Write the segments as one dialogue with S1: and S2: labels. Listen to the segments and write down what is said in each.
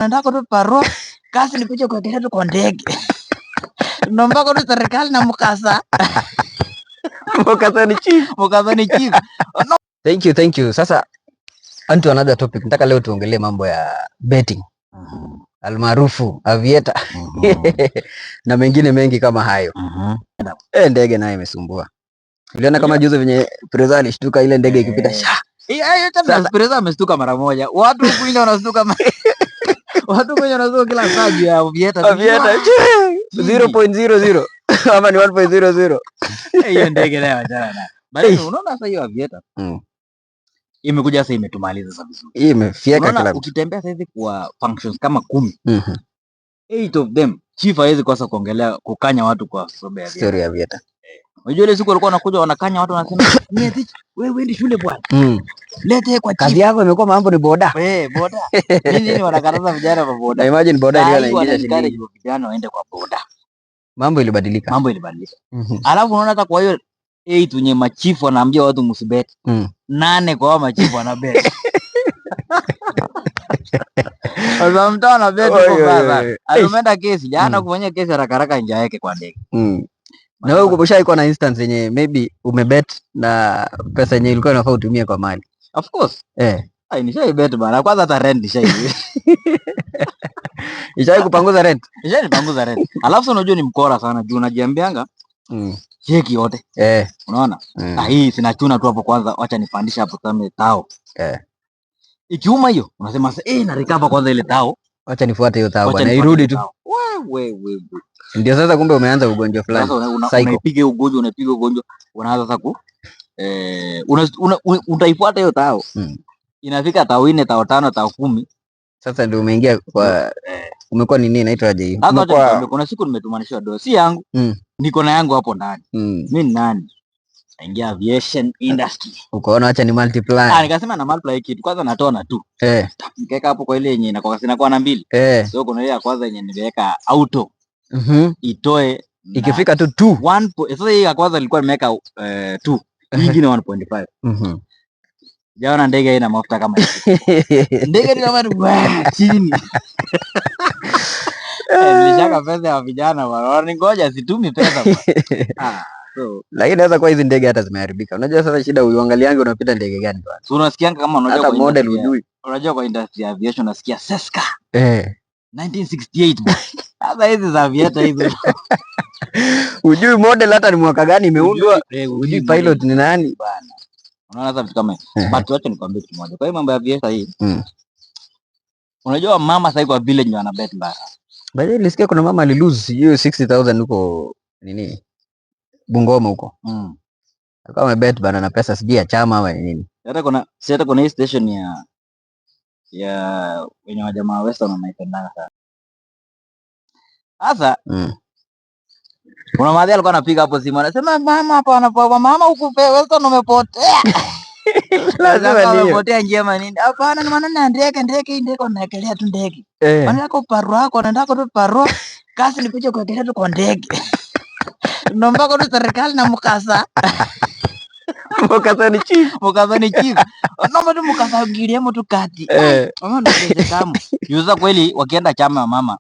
S1: Nataka tu parua kazi nikuje kuekelea tu kwa ndege. Naomba kwa serikali na mkasa.
S2: Mkasa ni chief. No. Thank you. Sasa onto another topic. Nataka leo tuongelee mambo ya betting. Almaarufu avieta. Na mengine mengi kama hayo. Ndege naye imesumbua. Uliona kama juzi venye Preza alishtuka ile ndege ikipita sha.
S1: Sasa Preza ameshtuka mara moja. Watu huku nje wanashtuka watu wenye wanazo kila saa juu ya avieta
S2: 0.00 ama ni 1.00.
S1: Hiyo ndege nayo achana na. Bali unaona sasa hiyo avieta. Imekuja sasa imetumaliza sasa vizuri.
S2: Hii imefieka kila mtu.
S1: Ukitembea sasa hivi kwa functions kama 10. 8 of them chief hawezi kosa kuongelea kukanya watu kwa sababu ya
S2: story ya avieta.
S1: Unajua ile siku walikuwa wanakuja wanakanya watu wanasema, "Wewe uende shule bwana." Lete kwa chief.
S2: Kazi yako imekuwa mambo ni boda.
S1: Boda. Nini wanakataza vijana wa boda?
S2: Imagine boda ndio anaingia
S1: shilingi. Vijana waende kwa boda.
S2: Mambo ilibadilika.
S1: Alafu unaona hata kwa hiyo 8 wenye machifu wanaambia watu msibeti. 8 kwa machifu wanabeti. Sasa mtu anabeti kwa baba. Alimeenda kesi, jana kufanya kesi haraka nje yake kwa ndege.
S2: Na wewe umeshaikuwa na instance yenye maybe umebet na pesa yenye ilikuwa inafaa utumie kwa mali?
S1: Of course. Nishaibet bana. Kwanza hata rent nishaibi.
S2: Ishai kupanguza rent?
S1: Nishaipanguza rent. Alafu unajua ni mkora sana juu unajiambianga cheki yote. Unaona? Hii sinachuna tu hapo kwanza, acha nipandisha hapo kama tao. Ikiuma hiyo unasema sasa na recover kwanza ile tao.
S2: Acha nifuate hiyo tao bwana, irudi tu.
S1: Wewe.
S2: Ndio sasa kumbe umeanza ugonjwa fulani.
S1: Sasa unaipiga ugonjwa, unaanza sasa utaifuata hiyo tao. Inafika tao 4, tao 5, tao 10.
S2: Sasa ndio umeingia kwa umekuwa nini inaitwa aje hiyo?
S1: Kuna siku nimetumanisha dosi yangu. Niko na yangu hapo ndani. Mimi ni nani? Naingia aviation industry.
S2: Ukaona acha ni multiply.
S1: Nikasema na multiply kitu. Kwanza natona tu. Nikaweka hapo kwa ile yenye inakuwa na 2. So kuna ile ya kwanza yenye nimeweka auto. Itoe
S2: ikifika tu 2.
S1: 1. Sasa hii ya kwanza ilikuwa nimeweka 2. Nyingine 1.5. Jaona ndege ina mafuta kama hivi. Ndege ni kama chini. Nilishaka pesa ya vijana bwana. Ngoja situmi pesa bwana.
S2: Lakini naweza kwa hizi ndege hata zimeharibika. Unajua sasa shida uiangaliange unapita ndege gani bwana.
S1: So unasikianga kama unajua
S2: hata model hujui.
S1: Unajua kwa industry ya aviation unasikia Seska. 1968 bwana. Sasa hizi za aviator hizo.
S2: Hujui model hata ni mwaka gani imeundwa. Hujui pilot ni nani
S1: bwana. Unaona sasa vitu kama but wacha nikwambie kitu moja. Kwa hiyo mambo ya aviator hii. Unajua mama sasa kwa village ndio ana bet mbaya.
S2: Baadaye nilisikia kuna mama alilose hiyo 60,000 huko nini? Bungoma huko. Akawa amebet bana na pesa sijui ya chama au nini.
S1: Hata kuna hii station ya wenye wajamaa Western wanaipenda sana. Sasa kuna madhi alikuwa anapiga hapo simu anasema mama hapa anapoa mama huku Western umepotea. Lazima ni umepotea njema nini? Hapana ni maana ndege unaekelea tu ndege. Maana yako parua yako nataka tu parua kazi nikuje kuekelea tu kwa ndege. Naomba kwa serikali na mkasa.
S2: Mkasa ni chief.
S1: Naomba tu mkasa ngilie mtu kati. Mama ndio pesa kama. Yuza kweli wakienda chama ya mama.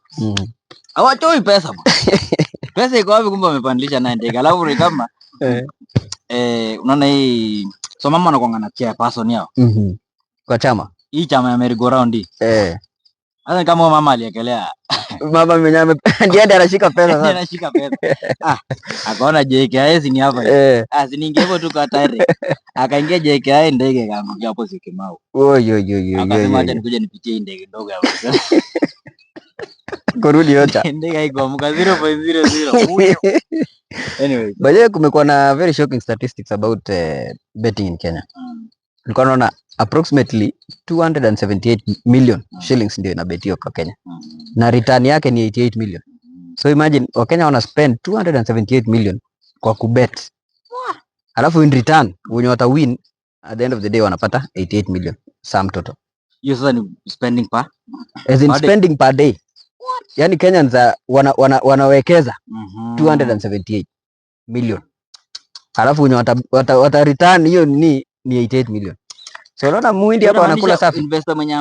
S1: Hawatoi pesa bwana. Pesa iko wapi kumbe wamepandisha na ndege. Alafu ni kama unaona hii so mama anakuanga na chairperson yao.
S2: Kwa chama.
S1: Hii chama ya merry go round hii. Hata kama mama aliekelea
S2: mama mwenyewe ndiye anashika pesa
S1: sasa. Anashika pesa. Akaona JKS ni hapa. Sininge hivyo tu kwa tayari. Akaingia JKS ndege kaangukia hapo Syokimau.
S2: Akasema
S1: acha nikuje nipitie ndege ndogo hapo.
S2: Kurudi yote.
S1: Ndege haikuamka 0.00. Anyway,
S2: baadaye kumekuwa na very shocking statistics about betting in Kenya. Nilikuwa naona approximately 278 million shillings ndio inabetiwa kwa Kenya. Na return yake ni 88 million. So imagine Wakenya wana spend 278 million kwa kubet. Alafu in return wenye wata win at the end of the day wanapata 88 million sum total.
S1: Hiyo sasa ni spending
S2: spending per day. Yani Kenyans wanawekeza 278 million. Alafu wenye wata return hiyo ni 88 million. So unaona muhindi hapa wanakula safi.
S1: Investor mwenye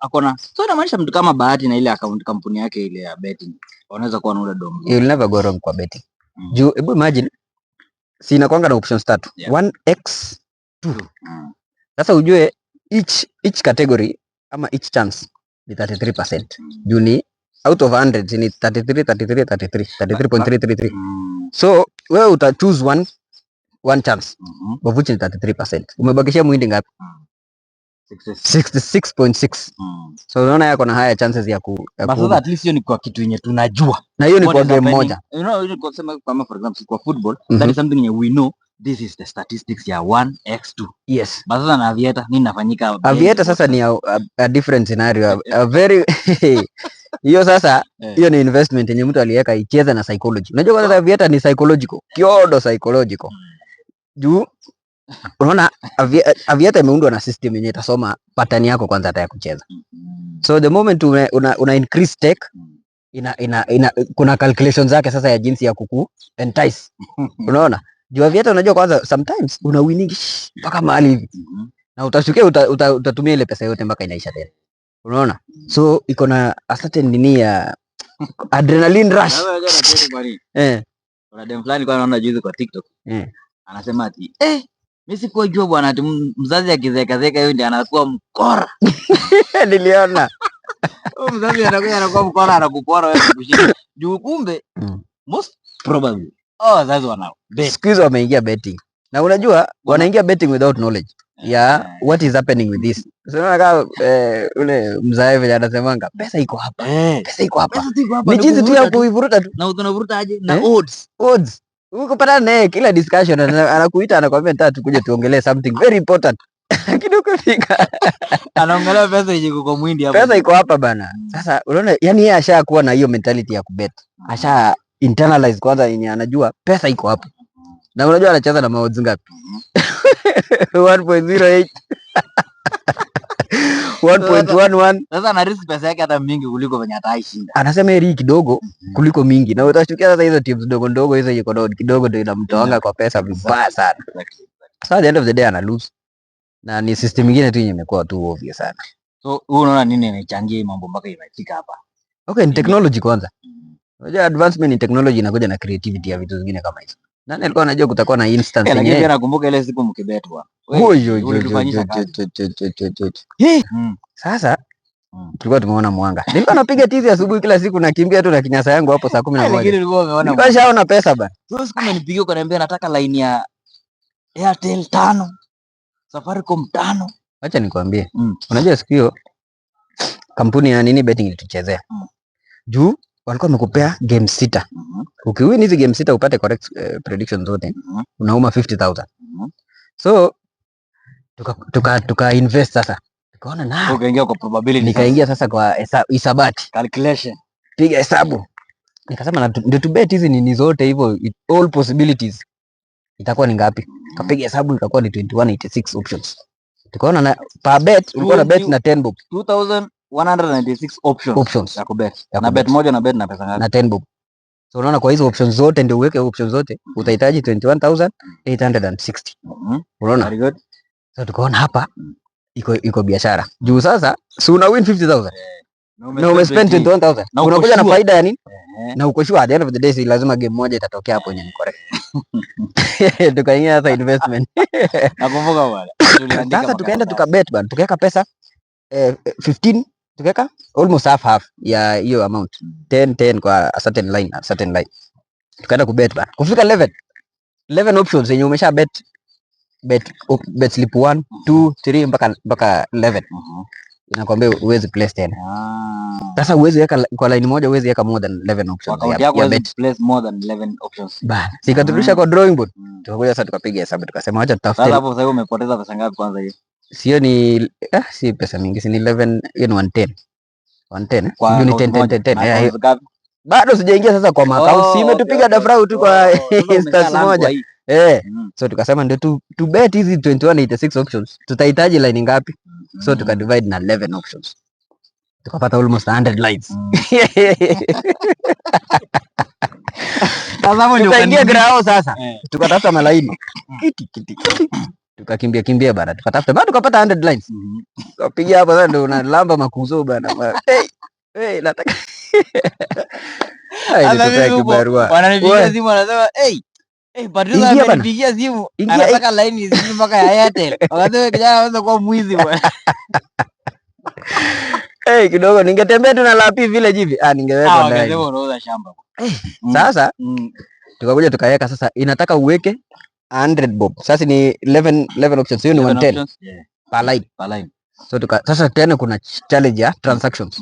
S1: akona. So inamaanisha mtu kama Bahati na ile account kampuni yake ile ya betting wanaweza kuwa na ule domo.
S2: You will never go wrong kwa betting. Juu hebu imagine si inakuanga na options 3. 1x 2. Sasa ujue each category ama each chance ni 33%. Juu ni out of 100 ni 33.333. So wewe uta choose one chance. Of which ni 33%. Umebakishia muhindi ngapi? 66.6. So unaona yako na higher chances ya
S1: sasa at least hiyo ni kwa kitu yenye tunajua.
S2: Na hiyo ni kwa game moja.
S1: You know, you could say kama for example kwa football, that is something we know. This is the statistics ya 1x2.
S2: Yes.
S1: Sasa na Aviator nini nafanyika?
S2: Aviator sasa ni a different scenario. A very hiyo sasa hiyo ni investment yenye mtu aliweka icheze na psychology. Unajua kwanza Aviator ni psychological. Kiodo psychological. Juu unaona Aviator imeundwa na system yenye itasoma pattern yako kwanza hata ya kucheza. So the moment una increase stake kuna calculations zake sasa ya jinsi ya entice. Unaona? Juu Aviator unajua kwanza sometimes una winning mpaka mahali hivi. Na utashukia utatumia ile pesa yote mpaka inaisha tena. Unaona? So iko na a certain nini ya adrenaline rush.
S1: Kuna dem fulani kwa naona juzi kwa TikTok. Anasema ati mimi sikujua bwana ati mzazi akizeka hiyo ndiye anakuwa mkora.
S2: Niliona.
S1: Mzazi anakuwa mkora anakupora wewe kushinda. Juu kumbe most probably wazazi wanao bet.
S2: Siku hizo wameingia betting. Na unajua wanaingia betting without knowledge. Yeah, what is happening with this? So kama ule mzae vile anasemanga pesa iko hapa. Pesa iko hapa. Ni jinsi tu ya kuivuruta tu.
S1: Na unavuruta aje? Na
S2: Odds. Ukipata naye kila discussion anakuita anakuambia nataka tukuje tuongelee something very important. Lakini ukifika
S1: anaongelea pesa iko kwa mwindi hapo.
S2: Pesa iko hapa bana. Sasa unaona yani yeye ashakuwa na hiyo mentality ya kubet. Asha internalize kwanza yenye anajua pesa iko hapa. Na unajua anacheza na odds ngapi? 1.08 1.11.
S1: Sasa ana risk pesa yake hata mingi kuliko venye ataishinda.
S2: Anasema heri kidogo kuliko mingi. Na utashukia sasa hizo teams ndogo ndogo hizo iko down kidogo ndio inamtoanga kwa pesa vibaya sana. So at the end of the day ana lose. Na ni system nyingine tu yenye imekuwa tu obvious sana.
S1: So wewe unaona nini inachangia mambo mpaka imefika hapa?
S2: Okay, ni technology kwanza. Unajua advancement in technology inakuja na creativity ya vitu vingine kama hizo. Nani alikuwa anajua kutakuwa na instance yenyewe?
S1: Lakini nakumbuka ile siku mkibet bwana.
S2: Sasa tulikuwa tumeona mwanga. Nilikuwa napiga tizi asubuhi kila siku nakimbia tu na kinyasa yangu hapo saa 11.
S1: Lakini ulikuwa umeona.
S2: Nilikuwa shaona pesa bana.
S1: Sio siku umenipigia ukaniambia nataka line ya Airtel 5, Safaricom 5.
S2: Acha nikwambie. Unajua siku hiyo kampuni ya nini betting ilituchezea. Juu walikuwa wamekupea game 6. Ukiwin hizi game 6 upate correct prediction zote, unauma 50,000. So tuka invest sasa. Tukaona na
S1: ukaingia kwa probability.
S2: Nikaingia sasa kwa hisabati,
S1: calculation.
S2: Piga hesabu. Nikasema ndio tu bet hizi ni zote hivyo all possibilities. Itakuwa ni ngapi? Kapiga hesabu ikakuwa ni 2186 options. Tukaona na per bet ulikuwa na bet na 10 bob.
S1: 2196 options ya kubet. Na bet moja na bet na pesa ngapi?
S2: Na 10 bob. So unaona kwa hizo options zote ndio uweke options zote utahitaji 21,860. Unaona?
S1: Very good.
S2: So tukaona hapa iko biashara. Juu sasa si una win 50,000. Na umespend 21,000. Unakuja na faida ya nini? Na uko sure at the end of the day si lazima game moja itatokea hapo yenye ni correct. Tukaingia sasa investment.
S1: Nakumbuka bwana.
S2: Sasa tukaenda tukabet bwana. Tukaweka pesa 15, tukaweka almost half ya hiyo amount. 10 kwa a certain line. Tukaenda kubet bwana. Kufika 11 options yenye umesha bet slip 1, 2, 3 mpaka 11. Inakwambia uwezi place tena. Sasa uwezi weka kwa line moja, uwezi weka more than 11 options
S1: ya bet. Place more than 11 options.
S2: Bana, sikaturudisha kwa drawing board. Tukakuja sasa tukapiga hesabu tukasema acha tutafute.
S1: Sasa hapo sasa umepoteza pesa ngapi kwanza hiyo?
S2: Sio ni si pesa mingi, si ni 11, hiyo ni 110. 110 hiyo ni 10. Bado sijaingia sasa kwa account. Si imetupiga dafrau tu kwa instance moja. So tukasema ndio to bet hizi 2186 options tutahitaji line ngapi? So tukadivide na 11 options. Tukapata almost 100 lines. Sasa hapo ndio kaingia grao sasa. Tukatafuta malaini. Kiti. Tukakimbia bana, tukatafuta bado tukapata 100 lines. Tukapiga hapo sasa, ndio unalamba makuzo bana. Hey, nataka
S1: wananipigia simu wanasema Patricia amenipigia simu anataka line zingine mpaka ya Airtel. Wakasema kijana anaweza kuwa mwizi bwana.
S2: Kidogo ningetembea tu na lapi vile hivi. Ningeweka ndani.
S1: Ungesema unauza shamba.
S2: Sasa tukakuja tukaweka sasa inataka uweke 100 bob. Sasa ni 11 options. Hiyo ni 110 per line. So sasa tena kuna challenge ya transactions.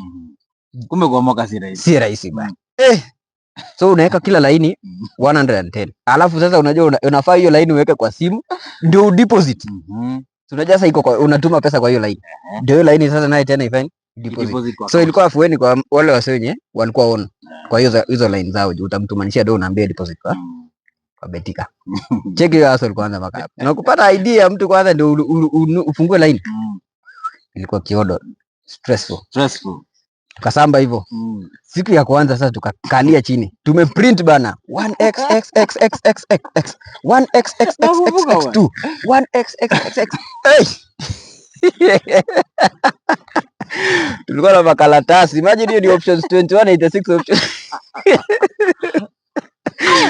S1: Kumbe kuomoka si rahisi
S2: bana. So unaweka kila laini 110. Alafu sasa unajua unafaa hiyo laini uweke kwa simu ndio deposit. Unajua sasa iko unatuma pesa kwa hiyo laini. Ndio hiyo laini sasa naye tena ifanye deposit. So ilikuwa afueni kwa wale wasenye walikuwa on. Kwa hizo line zao utamtumanishia do unaambia deposit kwa Betika. Cheki hiyo hustle kwanza mpaka hapo. Na kupata idea ya mtu kwanza ndio ufungue line. Ilikuwa kiodo stressful. Tukasamba hivyo. Siku ya kwanza sasa tukakalia chini. Tumeprint bana 1xxxxx 1xxxx2 1xxxx. Tulikuwa na makaratasi. Imagine hiyo ni options 2186 options.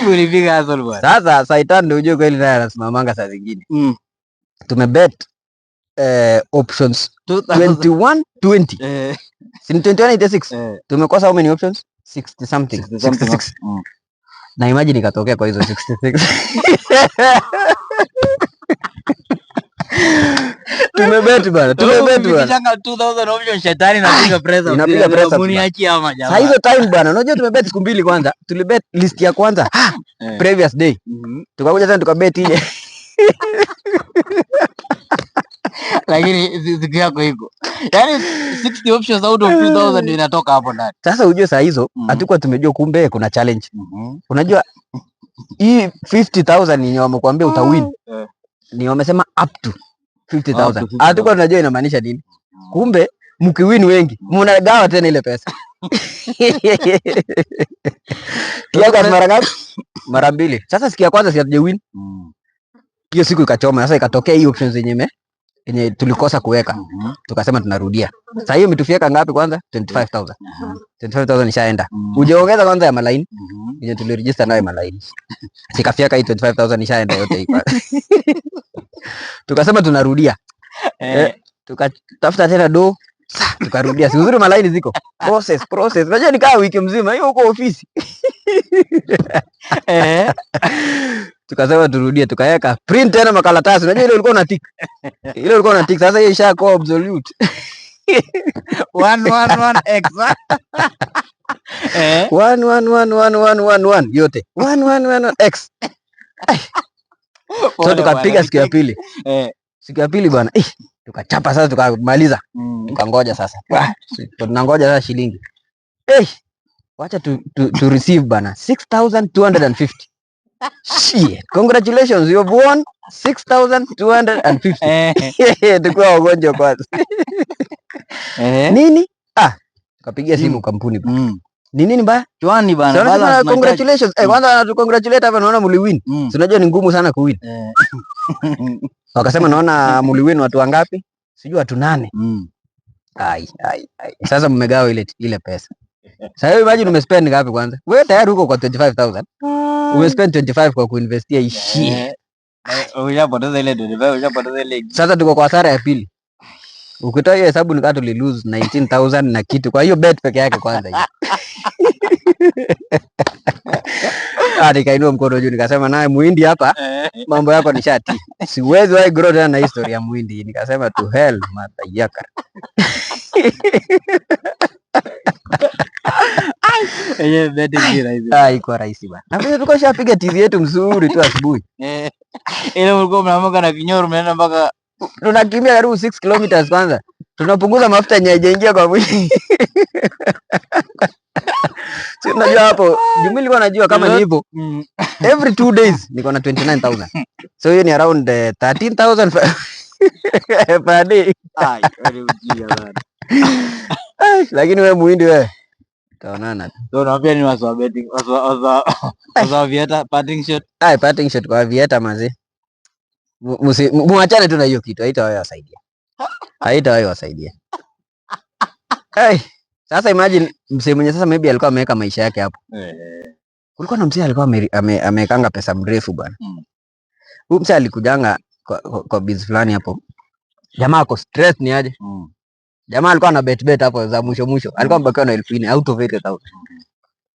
S1: Ulipiga hustle bwana.
S2: Sasa Saitan ndio unajua kweli naye anasimamanga saa zingine. Tumebet options 2120. Si 2186. Tumekosa how many options? 60 something. 66. Na imagine ikatokea kwa hizo 66. Tumebet bana.
S1: Changa 2000 option shetani napiga press.
S2: Inapiga press.
S1: Muniachie ama jamaa.
S2: Sasa hizo time bana. Unajua tumebet siku mbili kwanza. Tulibet list ya kwanza. Previous day. Tukakuja tena tukabet ile.
S1: Lakini siku yako hiko. Yaani 60 options out of 2000 ndio inatoka hapo ndani.
S2: Sasa ujue saa hizo hatukuwa tumejua kumbe kuna challenge. Unajua hii 50000 ni wamekuambia utawin. Ni wamesema up to 50000. Hatukuwa tunajua inamaanisha nini. Kumbe mkiwin wengi mnagawa tena ile pesa. Kiaga mara ngapi? Mara mbili. Sasa siku ya kwanza si hatujawin. Hiyo siku ikachoma. Sasa ikatokea hii options yenye tulikosa kuweka. Tukasema tunarudia. Sasa hiyo imetufieka ngapi kwanza? 25000. 25000 ishaenda. Ujeongeza kwanza ya malaini. Yenye tuliregister nayo malaini. Sikafieka hii 25000 ishaenda yote hii. Tukasema tunarudia. Tukatafuta tena do. Tukarudia. Si uzuri malaini ziko. Process. Unajua nikaa wiki mzima hiyo uko ofisi. Tukasema turudie, tukaweka print tena makaratasi. Unajua ile ulikuwa unatik. Sasa hiyo ishakuwa absolute.
S1: 111x.
S2: 1111111 yote. 111x. So tukapiga siku ya pili. Siku ya pili bwana. Tukachapa sasa tukamaliza. Tukangoja sasa. Tunangoja sasa shilingi. Wacha tu receive bana 6250. Shit. Congratulations, you have won 6250. Tukua wagonjwa kwanza. Nini? Kapigia simu kampuni. Ni nini ba?
S1: Chwani bana.
S2: Congratulations. Kwanza tu congratulate hapa naona mliwin. Unajua ni ngumu sana kuwin. Wakasema naona mliwin watu wangapi? Sijui watu 8. Ai. Sasa mmegawa ile pesa. Sasa imagine umespend ngapi kwanza? Wewe tayari uko kwa 25000. Umespend 25 kwa kuinvestia hii shit.
S1: Unapoteza ile 25,
S2: Sasa tuko kwa hasara ya pili. Ukitoa hiyo hesabu nikata tuli lose 19000 na kitu. Kwa hiyo bet peke yake kwanza hiyo. Nikainua mkono juu nikasema naye muhindi hapa mambo yako ni shati. Siwezi wahi grow tena na historia ya muhindi. Nikasema to hell matayaka. Iko rahisi bana. Na vile tulikuwa shapiga tizi yetu mzuri tu asubuhi.
S1: Ile mlikuwa mnaamka na kinyoro mnaenda mpaka
S2: tunakimbia karibu 6 kilometers kwanza. Tunapunguza mafuta yenye hajaingia kwa mwili. Sio unajua hapo, mimi nilikuwa najua kama ni hivyo. Every 2 days niko na 29000. So hiyo ni around 13000 per day.
S1: Wewe ujia bana.
S2: Lakini wewe muhindi wewe. Taonana.
S1: Ndio naambia ni waswa betting, waswa vieta parting shot.
S2: Parting shot kwa vieta mazee. muachane tu na hiyo kitu, haitawahi wasaidia. Hey, sasa imagine msee mwenye sasa maybe alikuwa ameweka maisha yake hapo. Kulikuwa na msee alikuwa amekanga pesa mrefu bwana. Huyu msee alikujanga kwa biz fulani hapo. Jamaa ako stress ni aje? Jamaa alikuwa na bet hapo za mwisho. Alikuwa mbakiwa na 1000 out of 80,000.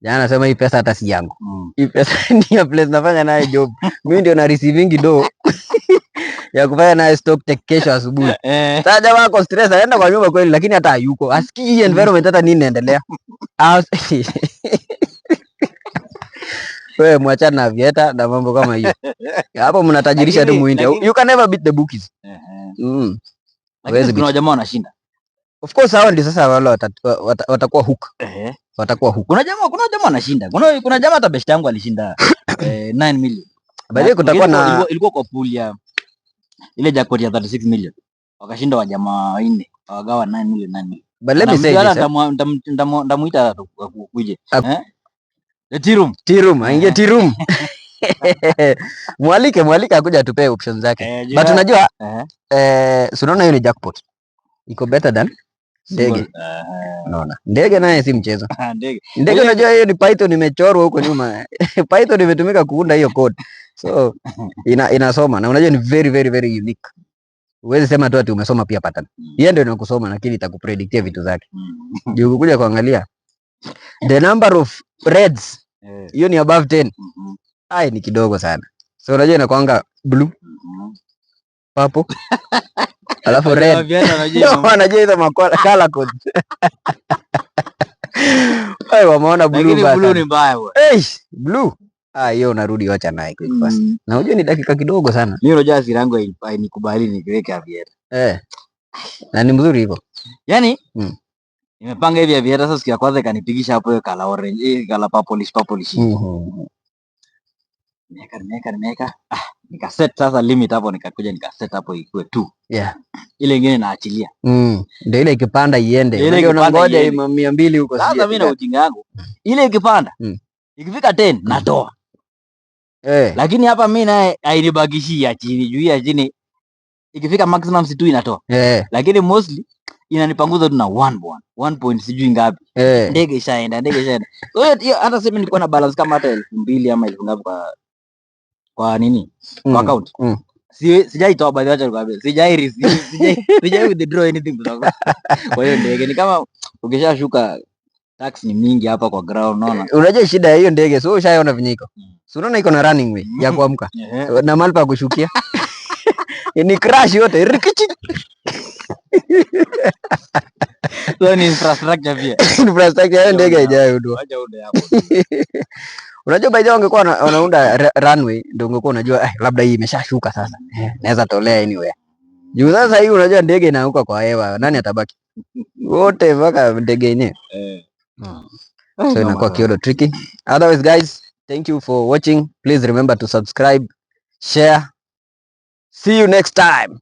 S2: Jana anasema hii pesa hata si yangu. Hii pesa ni ya place nafanya naye job. Mimi ndio na receiving do ya kufanya naye stock take kesho asubuhi. Sasa jamaa ako stress, anaenda kwa nyumba kweli, lakini hata hayuko. Asikii environment hata nini inaendelea. Wewe mwachana na vieta na mambo kama hiyo. Hapo mnatajirisha tu muhindi. You can never beat the bookies.
S1: Lakini kuna jamaa wanashinda.
S2: Of course hao ndio sasa wale watakuwa hook. Watakuwa hook.
S1: Kuna jamaa wanashinda. Kuna jamaa hata best yangu alishinda 9 million.
S2: Baadaye kutakuwa na
S1: ilikuwa kwa pool ya ile jackpot ya 36 million. Wakashinda wa jamaa 4. Wagawa 9 million.
S2: But let me say this.
S1: Ndamuita kuje. The room,
S2: aingie room. Mwalike akuja atupe options zake. But unajua unaona hiyo ni jackpot. Iko better than ndege. Unaona. Ndege naye si mchezo. Ndege unajua hiyo ni Python imechorwa huko nyuma. Python imetumika kuunda hiyo code. So inasoma na unajua ni very very very unique. Uwezi sema tu ati umesoma pia pattern. Yeye ndio inakusoma lakini itakupredict vitu zake. Juu kuja kuangalia the number of reds hiyo ni above 10. Ai ni kidogo sana. So unajua inakuanga blue, purple, alafu red. Wanajua hizo color code. Ai wameona blue basi.
S1: Blue ni mbaya bwana.
S2: Blue. Hiyo unarudi wacha naye quick fast. Na unajua ni dakika kidogo sana.
S1: Mimi unajua hasira yangu hainikubali nikiweka vieta.
S2: Na ni mzuri hivyo.
S1: Yaani nimepanga hivi vieta sasa, siku ya kwanza ikanipigisha hapo hiyo color orange, color purplish. Nimeka. Nikaset sasa limit hapo, nikakuja nikaset hapo ikuwe 2. Ile nyingine naachilia.
S2: Ndio ile ikipanda iende. Unajua unangoja 200 huko.
S1: Sasa mimi na ujinga wangu. Ile ikipanda. Ikifika 10 natoa. Lakini hapa mimi naye hainibagishii ya chini, juu ya chini ikifika maximum si tu inatoa. Lakini mostly inanipanguza tu na 1 point sijui ngapi. Ndege ishaenda. Kwa hiyo hata sasa nilikuwa na balance kama hata 2,000 ama 1,000 ngapi kwa nini? Kwa account. Sijaitoa baadhi yake kwa sababu sijai withdraw anything kutoka. Kwa hiyo ndege ni kama ukishashuka tax ni mingi hapa kwa ground, unaona.
S2: Unajua shida ya hiyo ndege, so ushaona vinyiko. Si unaona iko na running way ya kuamka. Na mahali pa kushukia. Ni crash yote rikichi.
S1: So ni infrastructure pia.
S2: Infrastructure ya ndege haijayo ndio.
S1: Acha ude hapo.
S2: Unajua by the way ungekuwa wanaunda runway ndio ungekuwa unajua labda hii imeshashuka sasa. Naweza tolea anywhere. Juu sasa hii unajua ndege inaanguka kwa hewa, nani atabaki? Wote mpaka ndege yenyewe. So inakuwa kidogo tricky. Otherwise guys, thank you for watching. Please remember to subscribe, share. See you next time.